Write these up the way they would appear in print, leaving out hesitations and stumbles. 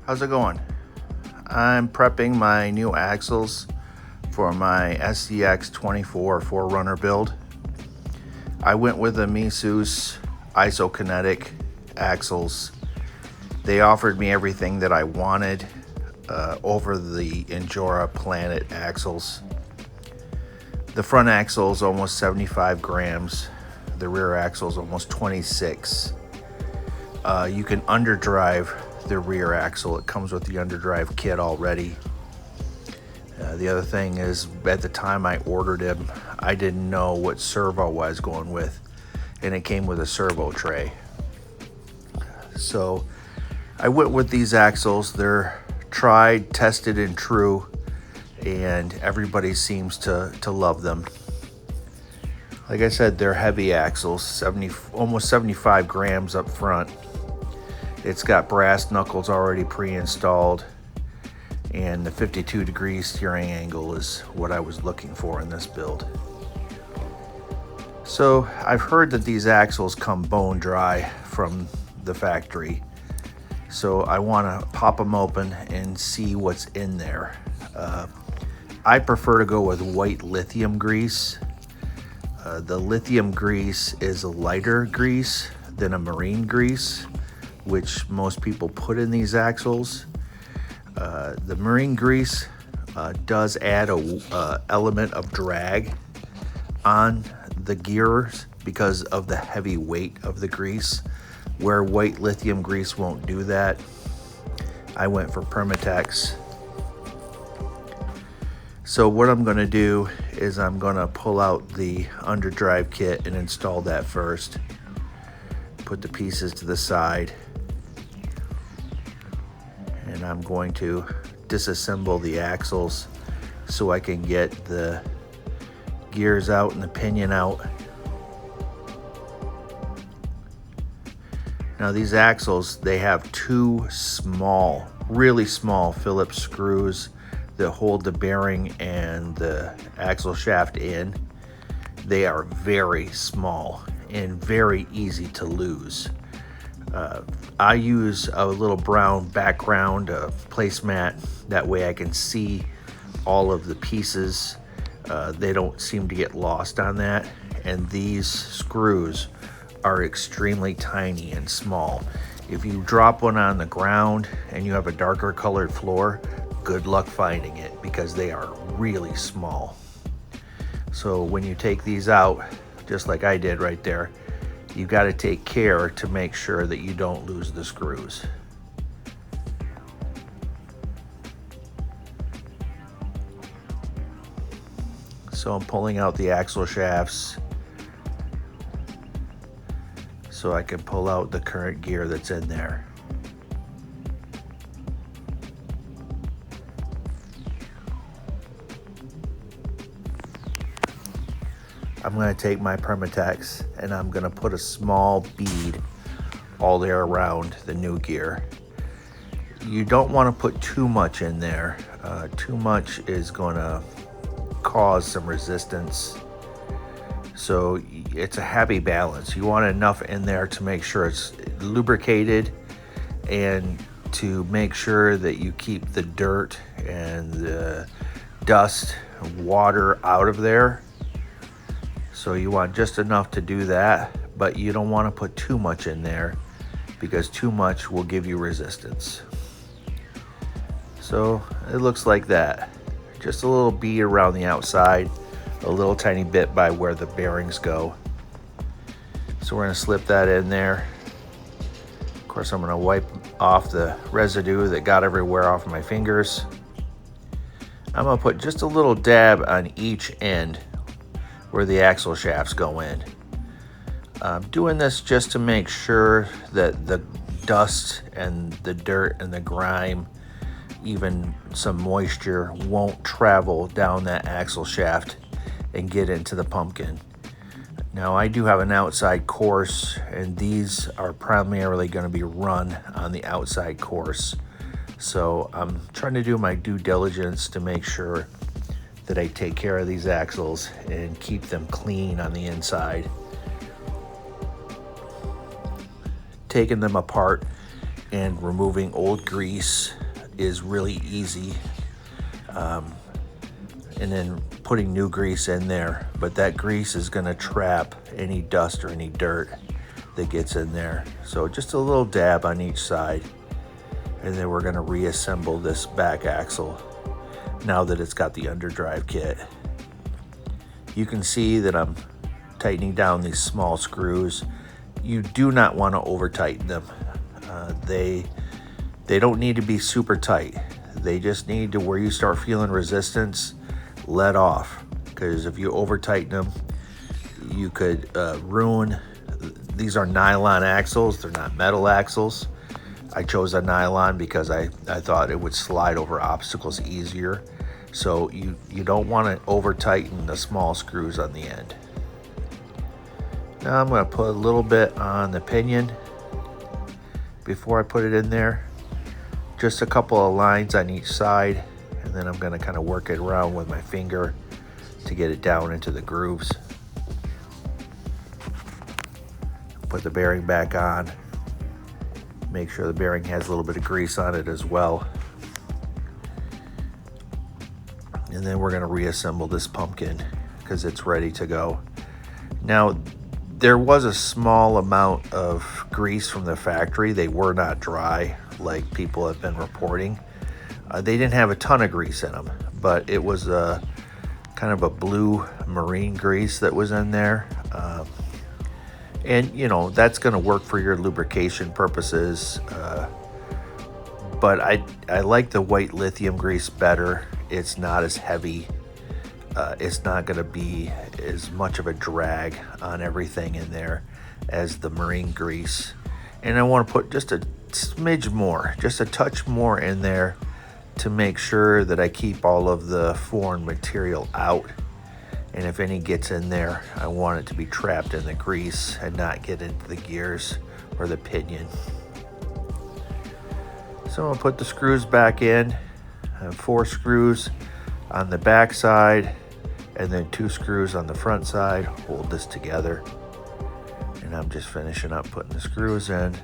How's it going? I'm prepping my new axles for my SCX24 Forerunner build. I went with the Mesus IsoKinetic axles. They offered me everything that I wanted over the Injora Planet axles. The front axle is almost 75 grams. The rear axle is almost 26. You can underdrive the rear axle. It comes with the underdrive kit already. The other thing is, at the time I ordered them, I didn't know what servo I was going with, and it came with a servo tray. So I went with these axles. They're tried, tested, and true, and everybody seems to love them. Like I said, they're heavy axles, almost 75 grams up front. It's got brass knuckles already pre-installed, and the 52-degree steering angle is what I was looking for in this build. So I've heard that these axles come bone dry from the factory, so I want to pop them open and see what's in there. I prefer to go with white lithium grease. The lithium grease is a lighter grease than a marine grease, which most people put in these axles. The marine grease does add a element of drag on the gears because of the heavy weight of the grease, where white lithium grease won't do that. I went for Permatex. So what I'm going to do is I'm going to pull out the underdrive kit and install that first. Put the pieces to the side. And I'm going to disassemble the axles so I can get the gears out and the pinion out. Now these axles, they have two small, really small Phillips screws that hold the bearing and the axle shaft in. They are very small and very easy to lose. I use a little brown background placemat. That way I can see all of the pieces. They don't seem to get lost on that. And these screws are extremely tiny and small. If you drop one on the ground and you have a darker colored floor, good luck finding it because they are really small. So when you take these out, just like I did right there, you've got to take care to make sure that you don't lose the screws. So I'm pulling out the axle shafts so I can pull out the current gear that's in there. I'm going to take my Permatex and I'm going to put a small bead all there around the new gear. You don't want to put too much in there. Too much is going to cause some resistance. So it's a happy balance. You want enough in there to make sure it's lubricated and to make sure that you keep the dirt and the dust and water out of there. So you want just enough to do that, but you don't want to put too much in there because too much will give you resistance. So it looks like that. Just a little bead around the outside, a little tiny bit by where the bearings go. So we're going to slip that in there. Of course, I'm going to wipe off the residue that got everywhere off of my fingers. I'm going to put just a little dab on each end where the axle shafts go in. I'm doing this just to make sure that the dust and the dirt and the grime, even some moisture, won't travel down that axle shaft and get into the pumpkin. Now I do have an outside course, and these are primarily going to be run on the outside course. So I'm trying to do my due diligence to make sure that I take care of these axles and keep them clean on the inside. Taking them apart and removing old grease is really easy. And then putting new grease in there, but that grease is going to trap any dust or any dirt that gets in there. So just a little dab on each side, and then we're going to reassemble this back axle now that it's got the underdrive kit. You can see that I'm tightening down these small screws. You do not want to over tighten them. They don't need to be super tight. They just need to, where you start feeling resistance, let off, because if you over tighten them, you could ruin. These are nylon axles, they're not metal axles. I chose a nylon because I thought it would slide over obstacles easier. So you don't want to over tighten the small screws on the end. Now I'm going to put a little bit on the pinion before I put it in there. Just a couple of lines on each side, and then I'm going to kind of work it around with my finger to get it down into the grooves. Put the bearing back on. Make sure the bearing has a little bit of grease on it as well. And then we're going to reassemble this pumpkin because it's ready to go. Now, there was a small amount of grease from the factory. They were not dry like people have been reporting. They didn't have a ton of grease in them, but it was a kind of a blue marine grease that was in there. And you know, that's going to work for your lubrication purposes. But I like the white lithium grease better. It's not as heavy. It's not going to be as much of a drag on everything in there as the marine grease. And I want to put just a smidge more, just a touch more in there to make sure that I keep all of the foreign material out. And if any gets in there, I want it to be trapped in the grease and not get into the gears or the pinion. So I'm gonna put the screws back in. I have 4 screws on the back side and then 2 screws on the front side. Hold this together. And I'm just finishing up putting the screws in.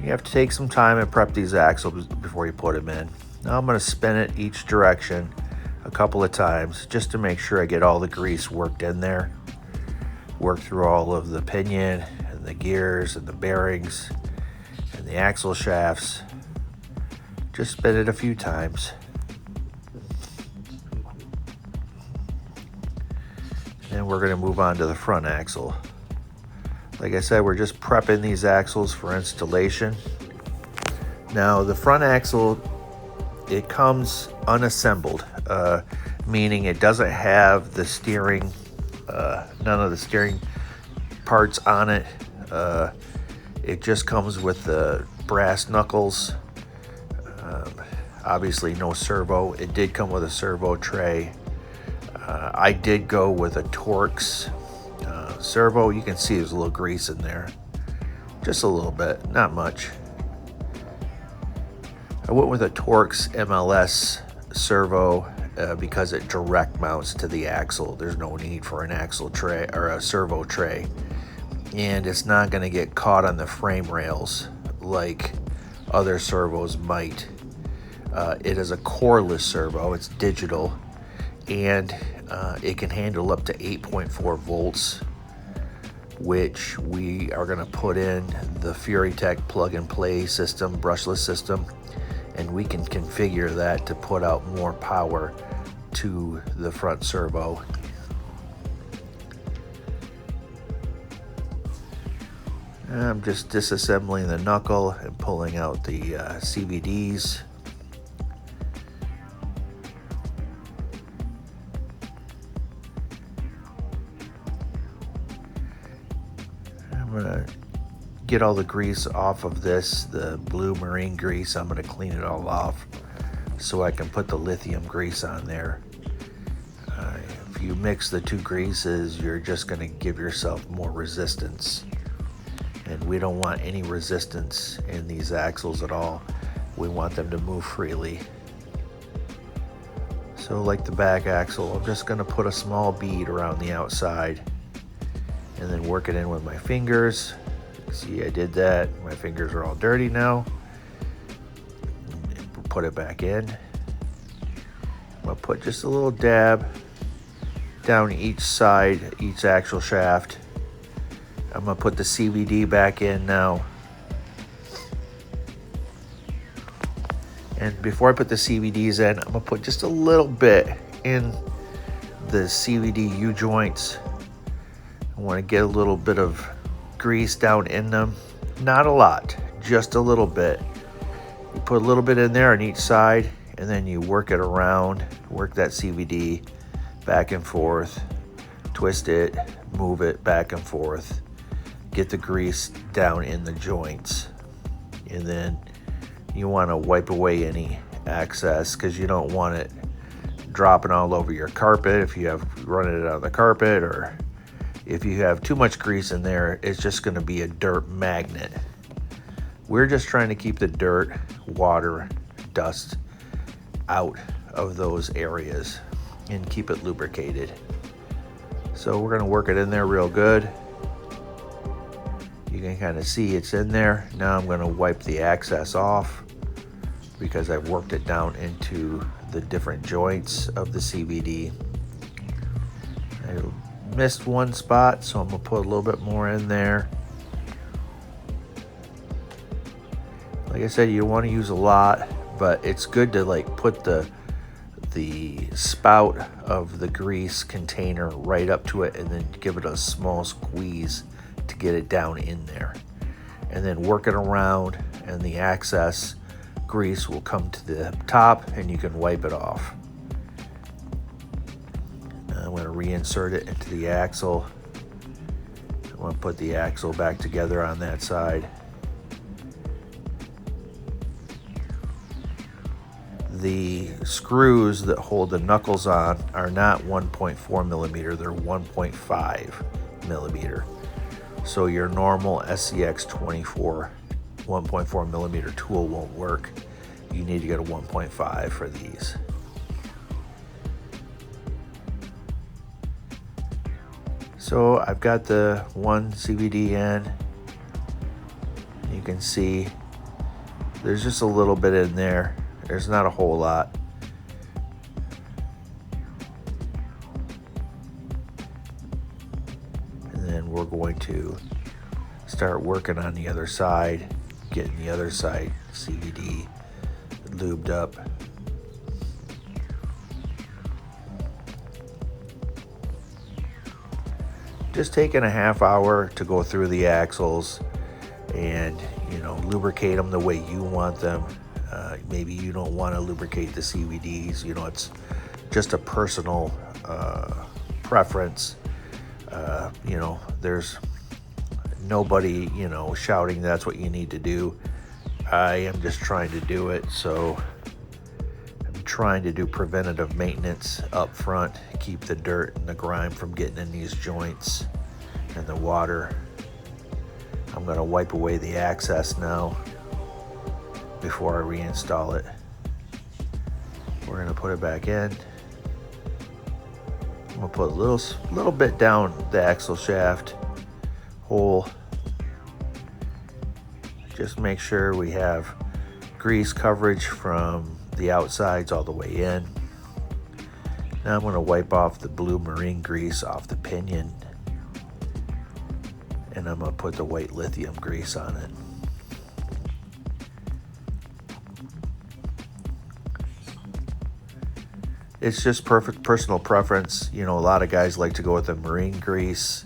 You have to take some time and prep these axles before you put them in. Now I'm going to spin it each direction a couple of times just to make sure I get all the grease worked in there. Work through all of the pinion and the gears and the bearings and the axle shafts. Just spin it a few times. And we're going to move on to the front axle. Like I said, we're just prepping these axles for installation. Now the front axle, it comes unassembled, meaning it doesn't have the steering, none of the steering parts on it. It just comes with the brass knuckles. Obviously no servo. It did come with a servo tray. I did go with a Torq's servo. You can see there's a little grease in there, just a little bit, not much. I went with a Torq's MLS servo because it direct mounts to the axle. There's no need for an axle tray or a servo tray, and it's not going to get caught on the frame rails like other servos might. It is a coreless servo. It's digital, and it can handle up to 8.4 volts, which we are going to put in the FuriTech plug-and-play system, brushless system, and we can configure that to put out more power to the front servo. I'm just disassembling the knuckle and pulling out the CVDs. I'm gonna get all the grease off of this, the blue marine grease. I'm gonna clean it all off so I can put the lithium grease on there. If you mix the two greases, you're just gonna give yourself more resistance. And we don't want any resistance in these axles at all. We want them to move freely. So like the back axle, I'm just gonna put a small bead around the outside and then work it in with my fingers See, I did that. My fingers are all dirty now. Put it back in. I'm gonna put just a little dab down each side, each axle shaft. I'm gonna put the CVD back in now. And before I put the CVDs in, I'm gonna put just a little bit in the CVD U-joints. I wanna get a little bit of grease down in them. Not a lot, just a little bit. You put a little bit in there on each side, and then you work it around, work that CVD back and forth, twist it, move it back and forth, get the grease down in the joints. And then you want to wipe away any excess because you don't want it dropping all over your carpet if you have running it on the carpet, or if you have too much grease in there, it's just going to be a dirt magnet. We're just trying to keep the dirt, water, dust out of those areas and keep it lubricated. So we're going to work it in there real good. You can kind of see it's in there. Now I'm going to wipe the excess off because I've worked it down into the different joints of the CVD. I missed one spot, so I'm going to put a little bit more in there. Like I said, you don't want to use a lot, but it's good to like put the spout of the grease container right up to it and then give it a small squeeze to get it down in there, and then work it around, and the excess grease will come to the top and you can wipe it off. Now I'm going to reinsert it into the axle. I want to put the axle back together on that side. The screws that hold the knuckles on are not 1.4 millimeter, they're 1.5 millimeter. So your normal SCX24 1.4 millimeter tool won't work. You need to get a 1.5 for these. So I've got the one CVD in. You can see there's just a little bit in there. There's not a whole lot. And then we're going to start working on the other side, getting the other side CVD lubed up. Just taking a half hour to go through the axles and, you know, lubricate them the way you want them. Maybe you don't want to lubricate the CVDs, you know, it's just a personal preference. You know, there's nobody, you know, shouting that's what you need to do. I am just trying to do it, so I'm trying to do preventative maintenance up front, keep the dirt and the grime from getting in these joints and the water. I'm going to wipe away the excess now before I reinstall it. We're going to put it back in. I'm going to put a little bit down the axle shaft hole. Just make sure we have grease coverage from the outsides all the way in. Now I'm going to wipe off the blue marine grease off the pinion, and I'm going to put the white lithium grease on it. It's just perfect personal preference. You know, a lot of guys like to go with the marine grease,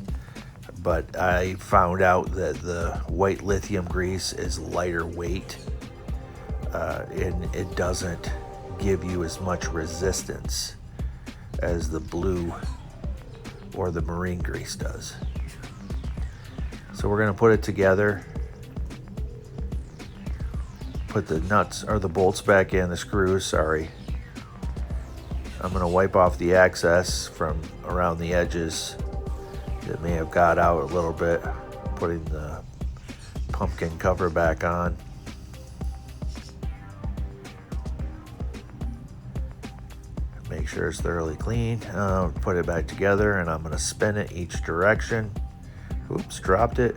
but I found out that the white lithium grease is lighter weight, and it doesn't give you as much resistance as the blue or the marine grease does. So we're going to put it together, put the nuts or the bolts back in, the screws, sorry. I'm going to wipe off the excess from around the edges that may have got out a little bit, putting the pumpkin cover back on. Make sure it's thoroughly clean. Put it back together, and I'm going to spin it each direction. Oops, dropped it.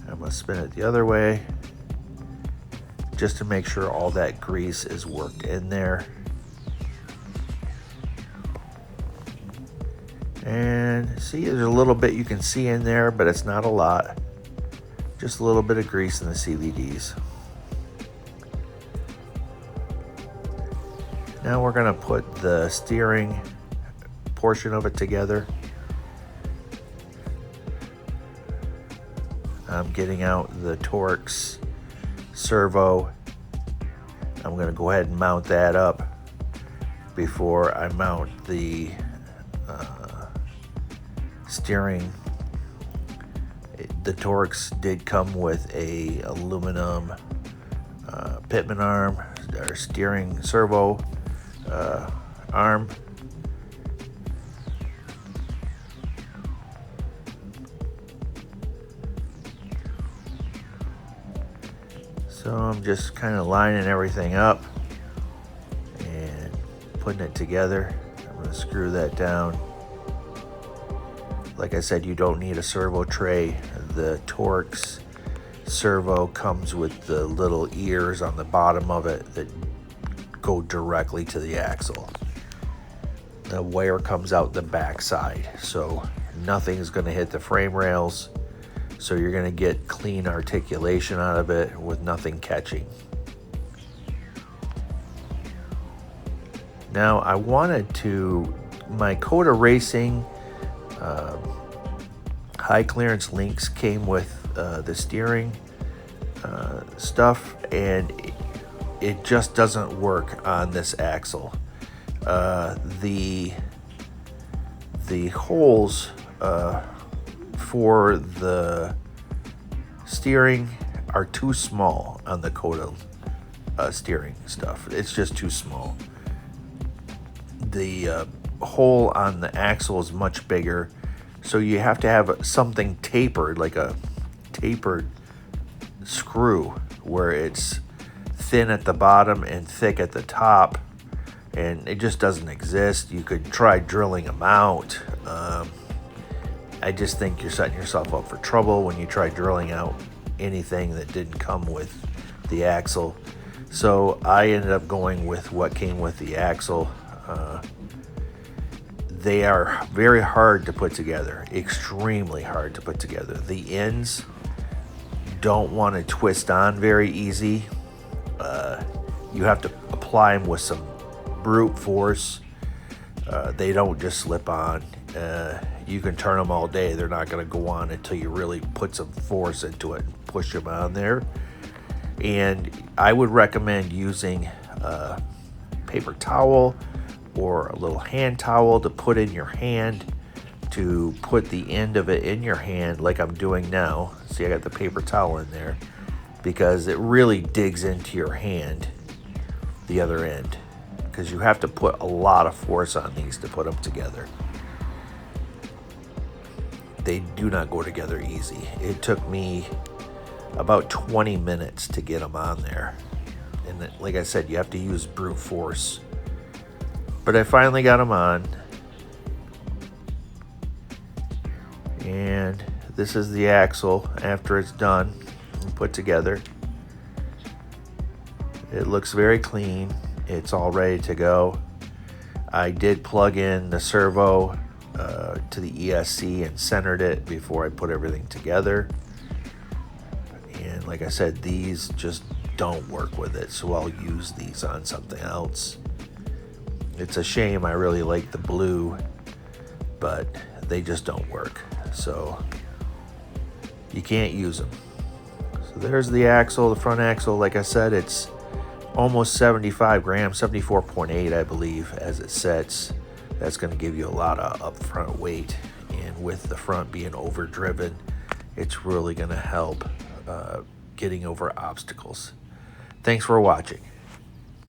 I I'm going to spin it the other way just to make sure all that grease is worked in there. And see, there's a little bit you can see in there, but it's not a lot. Just a little bit of grease in the CVDs. Now we're going to put the steering portion of it together. I'm getting out the Torq's servo. I'm going to go ahead and mount that up before I mount the steering. The Torq's did come with a aluminum pitman arm, or steering servo arm. So I'm just kind of lining everything up and putting it together. I'm going to screw that down. Like I said, you don't need a servo tray. The Torq's servo comes with the little ears on the bottom of it that go directly to the axle. The wire comes out the back side, so nothing's going to hit the frame rails. So you're going to get clean articulation out of it with nothing catching. Now I wanted to, my Coda Racing high clearance links came with the steering stuff, and it just doesn't work on this axle. The holes for the steering are too small on the Coda steering stuff. It's just too small. The hole on the axle is much bigger, so you have to have something tapered, like a tapered screw, where it's thin at the bottom and thick at the top, and it just doesn't exist. You could try drilling them out. I just think you're setting yourself up for trouble when you try drilling out anything that didn't come with the axle. So I ended up going with what came with the axle. They are very hard to put together, extremely hard to put together. The ends don't want to twist on very easy. You have to apply them with some brute force. They don't just slip on. You can turn them all day. They're not going to go on until you really put some force into it and push them on there. And I would recommend using a paper towel or a little hand towel to put in your hand, to put the end of it in your hand like I'm doing now. See, I got the paper towel in there because it really digs into your hand, the other end, because you have to put a lot of force on these to put them together. They do not go together easy. It took me about 20 minutes to get them on there. And like I said, you have to use brute force. But I finally got them on. And this is the axle after it's done and put together. It looks very clean. It's all ready to go. I did plug in the servo to the ESC and centered it before I put everything together. And like I said, these just don't work with it, so I'll use these on something else. It's a shame. I really like the blue, but they just don't work, so you can't use them. So there's the axle, the front axle. Like I said, it's almost 75 grams, 74.8 I believe, as it sets. That's going to give you a lot of upfront weight, and with the front being overdriven, it's really going to help getting over obstacles. Thanks for watching.